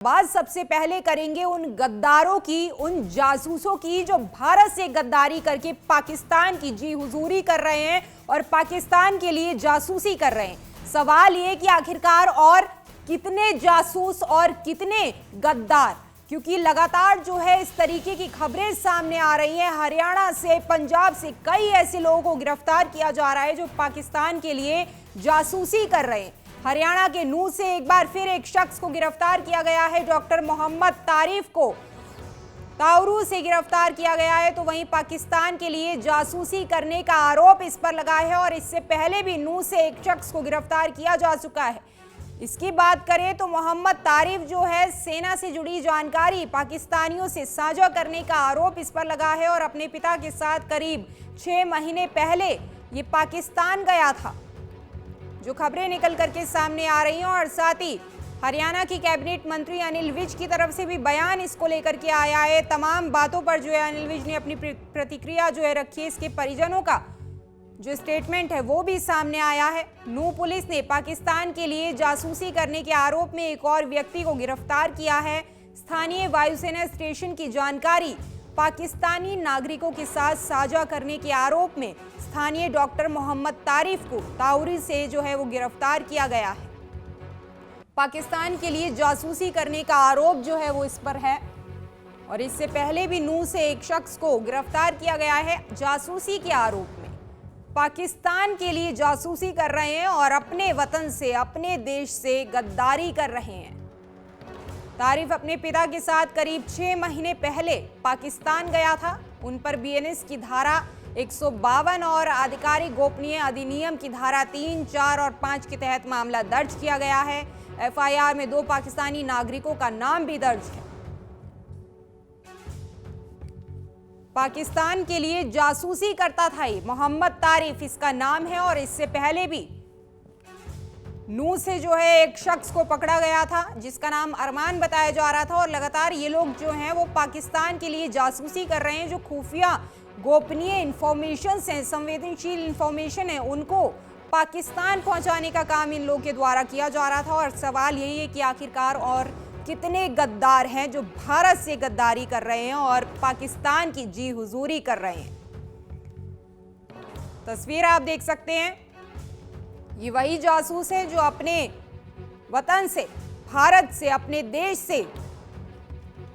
बात सबसे पहले करेंगे उन गद्दारों की, उन जासूसों की जो भारत से गद्दारी करके पाकिस्तान की जी हुजूरी कर रहे हैं और पाकिस्तान के लिए जासूसी कर रहे हैं। सवाल ये कि आखिरकार और कितने जासूस और कितने गद्दार, क्योंकि लगातार जो है इस तरीके की खबरें सामने आ रही हैं। हरियाणा से, पंजाब से कई ऐसे लोगों को गिरफ्तार किया जा रहा है जो पाकिस्तान के लिए जासूसी कर रहे हैं। हरियाणा के नूह से एक बार फिर एक शख्स को गिरफ्तार किया गया है। डॉक्टर मोहम्मद तारिफ को ताउरू से गिरफ्तार किया गया है। तो वहीं पाकिस्तान के लिए जासूसी करने का आरोप इस पर लगा है और इससे पहले भी नूह से एक शख्स को गिरफ्तार किया जा चुका है। इसकी बात करें तो मोहम्मद तारिफ जो है, सेना से जुड़ी जानकारी पाकिस्तानियों से साझा करने का आरोप इस पर लगा है और अपने पिता के साथ करीब 6 महीने पहले ये पाकिस्तान गया था, जो खबरें निकल करके सामने आ रही हैं। और साथ ही हरियाणा की कैबिनेट मंत्री अनिल विज की तरफ से भी बयान इसको लेकर के आया है। तमाम बातों पर जो है अनिल विज ने अपनी प्रतिक्रिया जो है रखी है। इसके परिजनों का जो स्टेटमेंट है वो भी सामने आया है। नूह पुलिस ने पाकिस्तान के लिए जासूसी करने के आरोप में एक और व्यक्ति को गिरफ्तार किया है। स्थानीय वायुसेना स्टेशन की जानकारी पाकिस्तानी नागरिकों के साथ साझा करने के आरोप में स्थानीय डॉक्टर मोहम्मद तारिफ को ताउरी से जो है वो गिरफ्तार किया गया है। पाकिस्तान के लिए जासूसी करने का आरोप जो है वो इस पर है और इससे पहले भी नूह से एक शख्स को गिरफ्तार किया गया है जासूसी के आरोप में। पाकिस्तान के लिए जासूसी कर रहे हैं और अपने वतन से, अपने देश से गद्दारी कर रहे हैं। तारिफ अपने पिता के साथ करीब 6 महीने पहले पाकिस्तान गया था। उन पर बीएनएस की धारा 152 और आधिकारिक गोपनीय अधिनियम की धारा 3, 4 और 5 के तहत मामला दर्ज किया गया है। एफआईआर में 2 पाकिस्तानी नागरिकों का नाम भी दर्ज है। पाकिस्तान के लिए जासूसी करता था ये मोहम्मद तारिफ, इसका नाम है। और इससे पहले भी नूह से जो है एक शख्स को पकड़ा गया था जिसका नाम अरमान बताया जा रहा था। और लगातार ये लोग जो हैं वो पाकिस्तान के लिए जासूसी कर रहे हैं। जो खुफिया गोपनीय इंफॉर्मेशन हैं, संवेदनशील इंफॉर्मेशन है, उनको पाकिस्तान पहुंचाने का काम इन लोगों के द्वारा किया जा रहा था। और सवाल यही है कि आखिरकार और कितने गद्दार हैं जो भारत से गद्दारी कर रहे हैं और पाकिस्तान की जी हुजूरी कर रहे हैं। तस्वीर आप देख सकते हैं, ये वही जासूस है जो अपने वतन से, भारत से, अपने देश से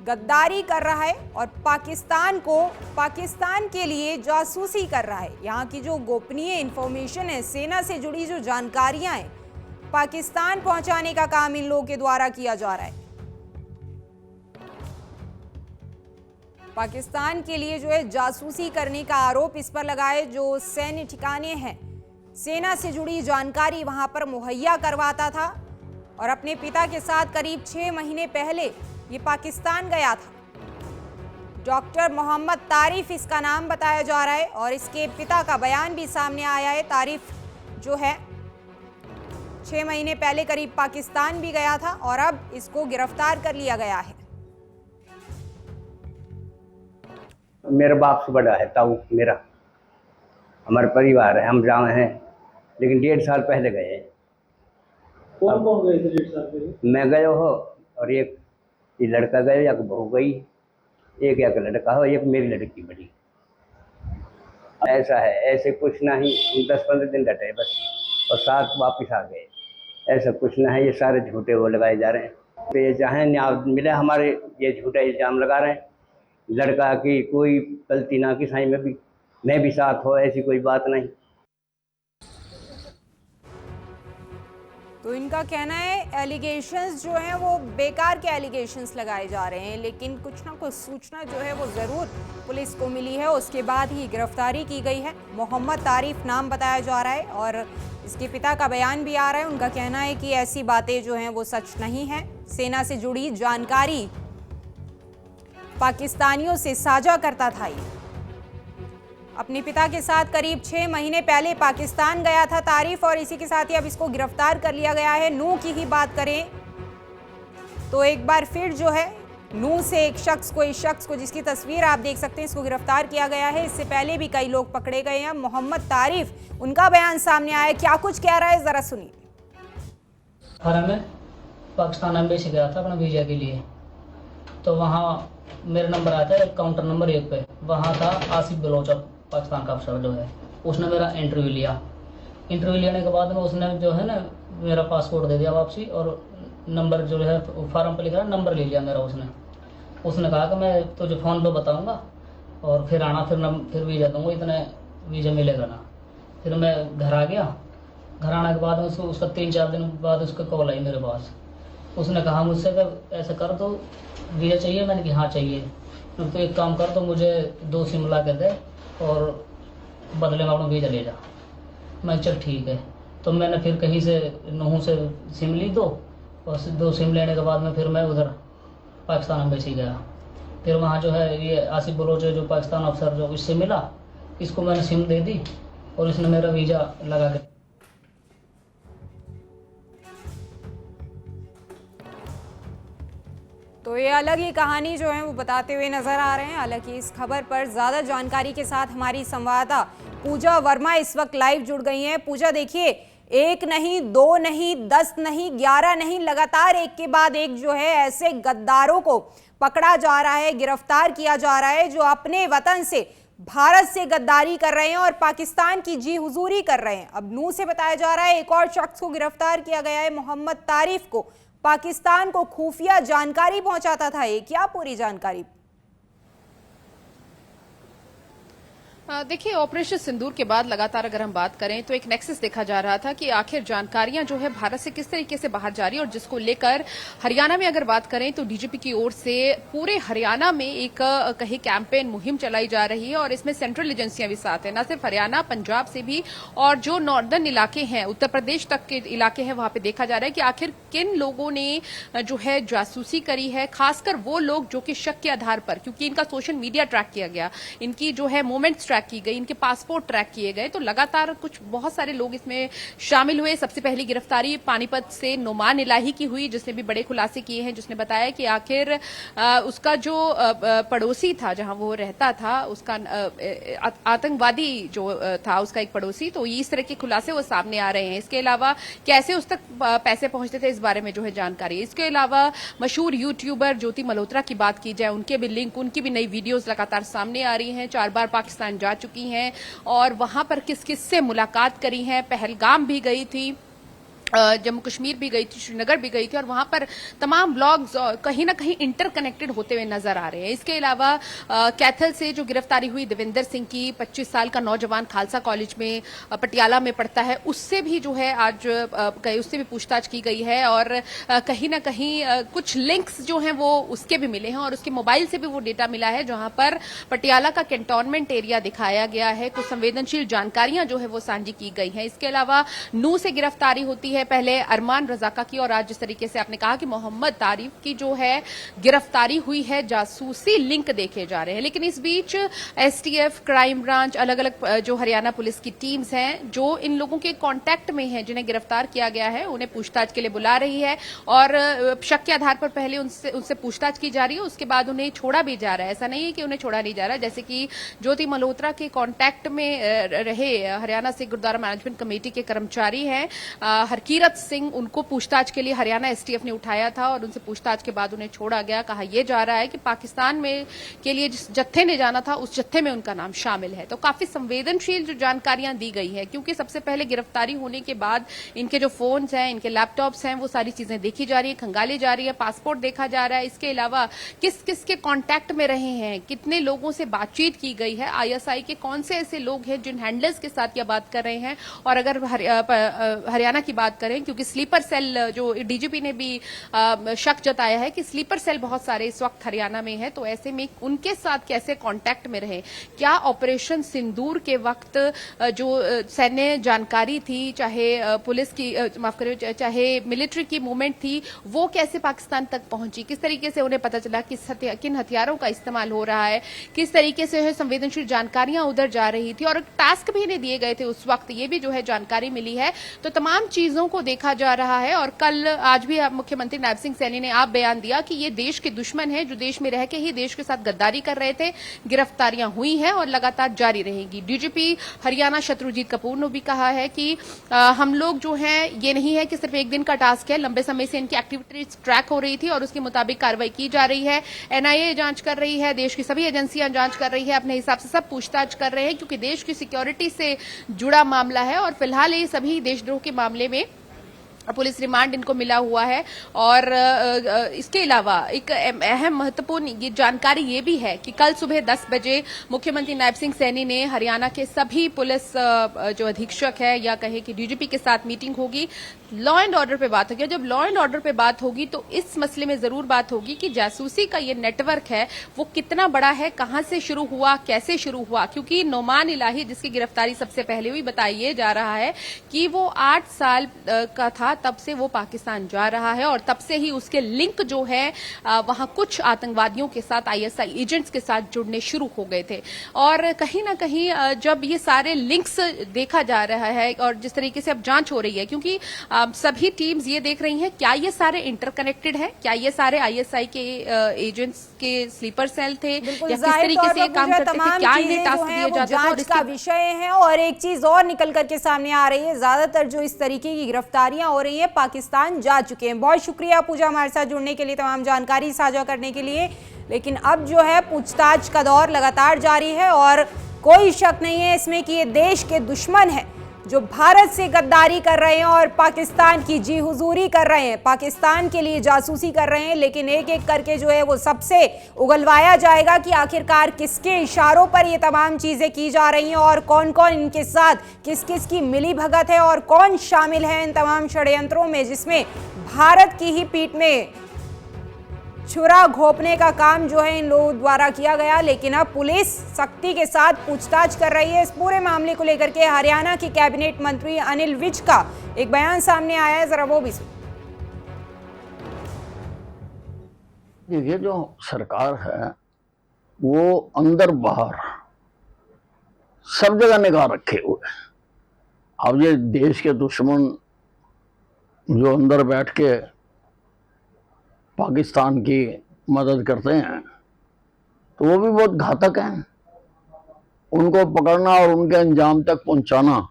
गद्दारी कर रहा है और पाकिस्तान को, पाकिस्तान के लिए जासूसी कर रहा है। यहाँ की जो गोपनीय इंफॉर्मेशन है, सेना से जुड़ी जो जानकारियां हैं, पाकिस्तान पहुंचाने का काम इन लोगों के द्वारा किया जा रहा है। पाकिस्तान के लिए जो है जासूसी करने का आरोप इस पर लगा है। जो सैन्य ठिकाने हैं, सेना से जुड़ी जानकारी वहां पर मुहैया करवाता था और अपने पिता के साथ करीब 6 महीने पहले ये पाकिस्तान गया था। डॉक्टर मोहम्मद तारिफ इसका नाम बताया जा रहा है और इसके पिता का बयान भी सामने आया है। तारिफ जो है 6 महीने पहले करीब पाकिस्तान भी गया था और अब इसको गिरफ्तार कर लिया गया है। मेरा बाप से बड़ा है ताऊ, मेरा हमारा परिवार है, हम गाँव हैं, लेकिन 1.5 साल पहले गए हैं। कौन कौन गए थे 1.5 साल पहले? मैं गया हो और एक ये लड़का गया, एक बहू गई, एक लड़का हो, एक मेरी लड़की बड़ी। ऐसा है, ऐसे कुछ ना ही 10-15 दिन रहे बस और साथ वापस आ गए। ऐसा कुछ ना है, ये सारे झूठे वो लगाए जा रहे हैं। तो ये चाहे न्याय मिले, हमारे ये झूठा इल्जाम लगा रहे हैं। लड़का की कोई गलती ना की, साई में भी मैं भी साथ हो, ऐसी कोई बात नहीं। तो इनका कहना है एलिगेशंस जो हैं वो बेकार के एलिगेशंस लगाए जा रहे हैं, लेकिन कुछ ना कुछ सूचना जो है वो ज़रूर पुलिस को मिली है, उसके बाद ही गिरफ्तारी की गई है। मोहम्मद तारिफ नाम बताया जा रहा है और इसके पिता का बयान भी आ रहा है। उनका कहना है कि ऐसी बातें जो हैं वो सच नहीं है। सेना से जुड़ी जानकारी पाकिस्तानियों से साझा करता था ये। अपने पिता के साथ करीब 6 महीने पहले पाकिस्तान गया था तारिफ और इसी के साथ ही अब इसको गिरफ्तार कर लिया गया है। नूह की ही बात करें तो एक बार फिर जो है नूह से एक शख्स को, इस शख्स को जिसकी तस्वीर आप देख सकते हैं, इसको गिरफ्तार किया गया है। इससे पहले भी कई लोग पकड़े गए हैं। मोहम्मद तारिफ, उनका बयान सामने आया, क्या कुछ कह रहा है जरा सुनिए। पाकिस्तान एम्बेसी गया था अपना वीज़ा के लिए। तो वहाँ मेरा नंबर आया था काउंटर नंबर 1 पे। वहाँ था आसिफ बलोच, पाकिस्तान का अफसर जो है, उसने मेरा इंटरव्यू लिया। इंटरव्यू लेने के बाद में उसने जो है ना मेरा पासपोर्ट दे दिया वापसी, और नंबर जो है फार्म पर लिखा नंबर ले लिया मेरा उसने कहा कि मैं तुझे फ़ोन पे बताऊंगा और फिर आना, फिर वीज़ा दूंगा, इतने वीज़ा मिलेगा ना। फिर मैं घर आ गया। घर आने के बाद में उसका 3-4 दिन बाद उसका कॉल आई मेरे पास। उसने कहा मुझसे कि ऐसा कर तो वीज़ा चाहिए। मैंने कहा हाँ चाहिए। तो एक काम कर, तो मुझे 2 सिम ला के दे और बदले में अपना वीज़ा ले जा। मैं चल ठीक है। तो मैंने फिर कहीं से नूह से सिम ली 2, और 2 सिम लेने के बाद में फिर मैं उधर पाकिस्तान एम्बेसी गया। फिर वहाँ जो है ये आसिफ बलोच जो पाकिस्तान अफसर जो इससे मिला, इसको मैंने सिम दे दी और इसने मेरा वीज़ा लगा के। तो ये अलग ही कहानी जो है वो बताते हुए नजर आ रहे हैं। हालांकि इस खबर पर ज्यादा जानकारी के साथ हमारी संवाददाता पूजा वर्मा इस वक्त लाइव जुड़ गई हैं। पूजा, देखिए, 1 नहीं, 2 नहीं, 10 नहीं, 11 नहीं, लगातार एक के बाद एक जो है ऐसे गद्दारों को पकड़ा जा रहा है, गिरफ्तार किया जा रहा है, जो अपने वतन से भारत से गद्दारी कर रहे हैं और पाकिस्तान की जी हुजूरी कर रहे हैं। अब नूह से बताया जा रहा है एक और शख्स को गिरफ्तार किया गया है, मोहम्मद तारिफ को। पाकिस्तान को खुफिया जानकारी पहुंचाता था ये, क्या पूरी जानकारी? देखिए, ऑपरेशन सिंदूर के बाद लगातार अगर हम बात करें तो एक नेक्सस देखा जा रहा था कि आखिर जानकारियां जो है भारत से किस तरीके से बाहर जा रही है, और जिसको लेकर हरियाणा में अगर बात करें तो डीजीपी की ओर से पूरे हरियाणा में एक कहीं कैंपेन मुहिम चलाई जा रही है, और इसमें सेंट्रल एजेंसियां भी साथ हैं, न सिर्फ हरियाणा, पंजाब से भी, और जो नॉर्दर्न इलाके हैं, उत्तर प्रदेश तक के इलाके हैं, वहां पे देखा जा रहा है कि आखिर किन लोगों ने जो है जासूसी करी है। खासकर वो लोग जो कि शक के आधार पर, क्योंकि इनका सोशल मीडिया ट्रैक किया गया, इनकी जो है मूवमेंट्स ट्रैक की गई, इनके पासपोर्ट ट्रैक किए गए, तो लगातार कुछ बहुत सारे लोग इसमें शामिल हुए। सबसे पहली गिरफ्तारी पानीपत से नोमान इलाही की हुई, जिसने भी बड़े खुलासे किए हैं, जिसने बताया कि आखिर उसका जो पड़ोसी था, जहां वो रहता था, उसका आतंकवादी जो था उसका एक पड़ोसी, तो इस तरह के खुलासे वो सामने आ रहे हैं। इसके अलावा कैसे उस तक पैसे पहुंचते थे, इस बारे में जो है जानकारी। इसके अलावा मशहूर यूट्यूबर ज्योति मल्होत्रा की बात की जाए, उनके भी लिंक, उनकी भी नई वीडियोस लगातार सामने आ रही हैं। 4 बार पाकिस्तान जा चुकी हैं और वहां पर किस किस से मुलाकात करी है, पहलगाम भी गई थी, जम्मू कश्मीर भी गई थी, श्रीनगर भी गई थी, और वहां पर तमाम ब्लॉग्स कहीं ना कहीं इंटरकनेक्टेड होते हुए नजर आ रहे हैं। इसके अलावा कैथल से जो गिरफ्तारी हुई देवेंद्र सिंह की, 25 साल का नौजवान, खालसा कॉलेज में पटियाला में पढ़ता है, उससे भी जो है आज उससे भी पूछताछ की गई है, और कहीं ना कहीं कुछ लिंक्स जो हैं वो उसके भी मिले हैं, और उसके मोबाइल से भी वो डेटा मिला है जहां पर पटियाला का कैंटोनमेंट एरिया दिखाया गया है। कुछ संवेदनशील जानकारियां जो है वो साझी की गई हैं। इसके अलावा नूह से गिरफ्तारी होती है पहले अरमान रजाका की, और आज जिस तरीके से आपने कहा कि मोहम्मद तारिफ की जो है गिरफ्तारी हुई है, जासूसी लिंक देखे जा रहे हैं। लेकिन इस बीच एसटीएफ, क्राइम ब्रांच, अलग अलग जो हरियाणा पुलिस की टीम्स हैं, जो इन लोगों के कांटेक्ट में हैं, जिन्हें गिरफ्तार किया गया है, उन्हें पूछताछ के लिए बुला रही है, और शक के आधार पर पहले उनसे पूछताछ की जा रही है, उसके बाद उन्हें छोड़ा भी जा रहा है। ऐसा नहीं है कि उन्हें छोड़ा नहीं जा रहा, जैसे कि ज्योति मल्होत्रा के कांटेक्ट में रहे हरियाणा से गुरुद्वारा मैनेजमेंट कमेटी के कर्मचारी हैं हरकीरत सिंह, उनको पूछताछ के लिए हरियाणा एसटीएफ ने उठाया था, और उनसे पूछताछ के बाद उन्हें छोड़ा गया। कहा यह जा रहा है कि पाकिस्तान में के लिए जिस जत्थे ने जाना था, उस जत्थे में उनका नाम शामिल है। तो काफी संवेदनशील जो जानकारियां दी गई है, क्योंकि सबसे पहले गिरफ्तारी होने के बाद इनके जो फोन्स हैं, इनके लैपटॉप्स हैं, वो सारी चीजें देखी जा रही है, खंगाली जा रही है, पासपोर्ट देखा जा रहा है। इसके अलावा किस किस के कॉन्टैक्ट में रहे हैं, कितने लोगों से बातचीत की गई है, आईएसआई के कौन से ऐसे लोग हैं जिन हैंडलर्स के साथ यह बात कर रहे हैं। और अगर हरियाणा की बात करें, क्योंकि स्लीपर सेल जो डीजीपी ने भी शक जताया है कि स्लीपर सेल बहुत सारे इस वक्त हरियाणा में है, तो ऐसे में उनके साथ कैसे कांटेक्ट में रहे, क्या ऑपरेशन सिंदूर के वक्त जो सैन्य जानकारी थी, चाहे पुलिस की माफ करिए, चाहे मिलिट्री की मूवमेंट थी, वो कैसे पाकिस्तान तक पहुंची, किस तरीके से उन्हें पता चला किन हथियारों का इस्तेमाल हो रहा है, किस तरीके से संवेदनशील जानकारियां उधर जा रही थी, और टास्क भी इन्हें दिए गए थे उस वक्त, ये भी जो है जानकारी मिली है। तो तमाम चीजों बयानों को देखा जा रहा है और कल आज भी मुख्यमंत्री नायब सिंह सैनी ने आप बयान दिया कि ये देश के दुश्मन हैं जो देश में रह के ही देश के साथ गद्दारी कर रहे थे। गिरफ्तारियां हुई हैं और लगातार जारी रहेंगी। डीजीपी हरियाणा शत्रुजीत कपूर ने भी कहा है कि हम लोग जो हैं ये नहीं है कि सिर्फ एक दिन का टास्क है, लंबे समय से इनकी एक्टिविटीज ट्रैक हो रही थी और उसके मुताबिक कार्रवाई की जा रही है। एनआईए जांच कर रही है, देश की सभी एजेंसियां जांच कर रही है, अपने हिसाब से सब पूछताछ कर रहे हैं क्योंकि देश की सिक्योरिटी से जुड़ा मामला है और फिलहाल ये सभी देशद्रोह के मामले में पुलिस रिमांड इनको मिला हुआ है। और इसके अलावा एक अहम महत्वपूर्ण ये जानकारी ये भी है कि कल सुबह 10 बजे मुख्यमंत्री नायब सिंह सैनी ने हरियाणा के सभी पुलिस जो अधीक्षक है या कहे कि डीजीपी के साथ मीटिंग होगी, लॉ एंड ऑर्डर पे बात होगी। जब लॉ एंड ऑर्डर पे बात होगी तो इस मसले में जरूर बात होगी कि जासूसी का ये नेटवर्क है वो कितना बड़ा है, कहां से शुरू हुआ, कैसे शुरू हुआ, क्योंकि नोमान इलाही जिसकी गिरफ्तारी सबसे पहले हुई बताया जा रहा है कि वो 8 साल का था तब से वो पाकिस्तान जा रहा है और तब से ही उसके लिंक जो है वहां कुछ आतंकवादियों के साथ, आईएसआई एजेंट्स के साथ जुड़ने शुरू हो गए थे। और कहीं ना कहीं जब ये सारे लिंक्स देखा जा रहा है और जिस तरीके से अब जांच हो रही है, क्योंकि सभी टीम्स ये देख रही हैं क्या ये सारे इंटरकनेक्टेड है, क्या ये सारे आईएसआई के एजेंट्स के स्लीपर सेल थे या किस तरीके से काम करते थे, क्या इन्हें टास्क दिया जाता था, और इसका विषय है। और एक चीज और निकल करके सामने आ रही है, ज्यादातर जो इस तरीके की गिरफ्तारियां हो रही है पाकिस्तान जा चुके हैं। बहुत शुक्रिया पूजा हमारे साथ जुड़ने के लिए, तमाम जानकारी साझा करने के लिए। लेकिन अब जो है पूछताछ का दौर लगातार जारी है और कोई शक नहीं है इसमें कि ये देश के दुश्मन है जो भारत से गद्दारी कर रहे हैं और पाकिस्तान की जी हुजूरी कर रहे हैं, पाकिस्तान के लिए जासूसी कर रहे हैं। लेकिन एक एक करके जो है वो सबसे उगलवाया जाएगा कि आखिरकार किसके इशारों पर ये तमाम चीजें की जा रही हैं और कौन कौन इनके साथ किस किस की मिली भगत है और कौन शामिल है इन तमाम षड्यंत्रों में जिसमें भारत की ही पीठ में छुरा घोंपने का काम जो है इन लोगों द्वारा किया गया। लेकिन अब पुलिस सख्ती के साथ पूछताछ कर रही है। इस पूरे मामले को लेकर के हरियाणा के कैबिनेट मंत्री अनिल विज का एक बयान सामने आया है, जरा वो भी सुनिए। देखिए, जो सरकार है वो अंदर बाहर सब जगह निगाह रखे हुए। अब ये देश के दुश्मन जो अंदर बैठ के पाकिस्तान की मदद करते हैं तो वो भी बहुत घातक हैं। उनको पकड़ना और उनके अंजाम तक पहुंचाना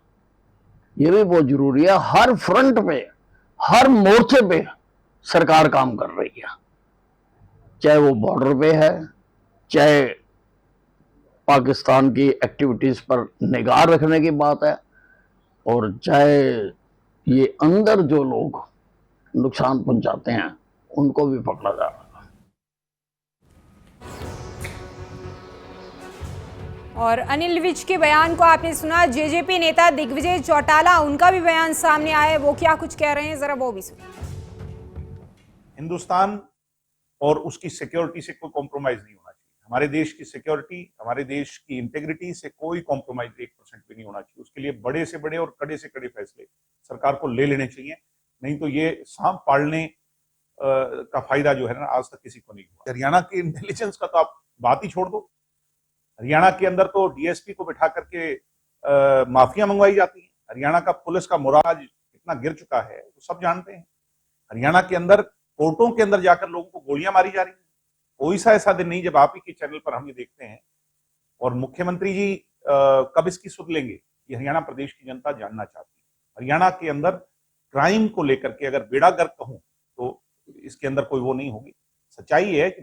ये भी बहुत जरूरी है। हर फ्रंट पे, हर मोर्चे पे सरकार काम कर रही है, चाहे वो बॉर्डर पे है, चाहे पाकिस्तान की एक्टिविटीज पर निगाह रखने की बात है, और चाहे ये अंदर जो लोग नुकसान पहुंचाते हैं उनको भी पकड़ा जा रहा है। और अनिल विज के बयान को आपने सुना। जेजेपी नेता दिग्विजय चौटाला, उनका भी बयान सामने आया है, वो क्या कुछ कह रहे हैं, जरा वो भी सुनिए। हिंदुस्तान और उसकी सिक्योरिटी से कोई कॉम्प्रोमाइज नहीं होना चाहिए। हमारे देश की सिक्योरिटी, हमारे देश की इंटेग्रिटी से कोई कॉम्प्रोमाइज 1% भी नहीं होना चाहिए। उसके लिए बड़े से बड़े और कड़े से कड़े फैसले सरकार को ले लेने चाहिए, नहीं तो ये सांप पालने का फायदा जो है ना आज तक किसी को नहीं हुआ। हरियाणा के इंटेलिजेंस का तो आप बात ही छोड़ दो। हरियाणा के अंदर तो डीएसपी को बिठा करके माफिया मंगवाई जाती है। हरियाणा का पुलिस का मोराल इतना गिर चुका है, वो सब जानते हैं। हरियाणा के अंदर कोर्टों के अंदर जाकर लोगों को गोलियां मारी जा रही हैं। कोई सा ऐसा दिन नहीं जब आप ही के चैनल पर हम ये देखते हैं। और मुख्यमंत्री जी कब इसकी सुध लेंगे, ये हरियाणा प्रदेश की जनता जानना चाहती है। हरियाणा के अंदर क्राइम को लेकर के अगर बेड़ा गर्क कहूं तो इसके अंदर कोई वो नहीं होगी। सच्चाई है कि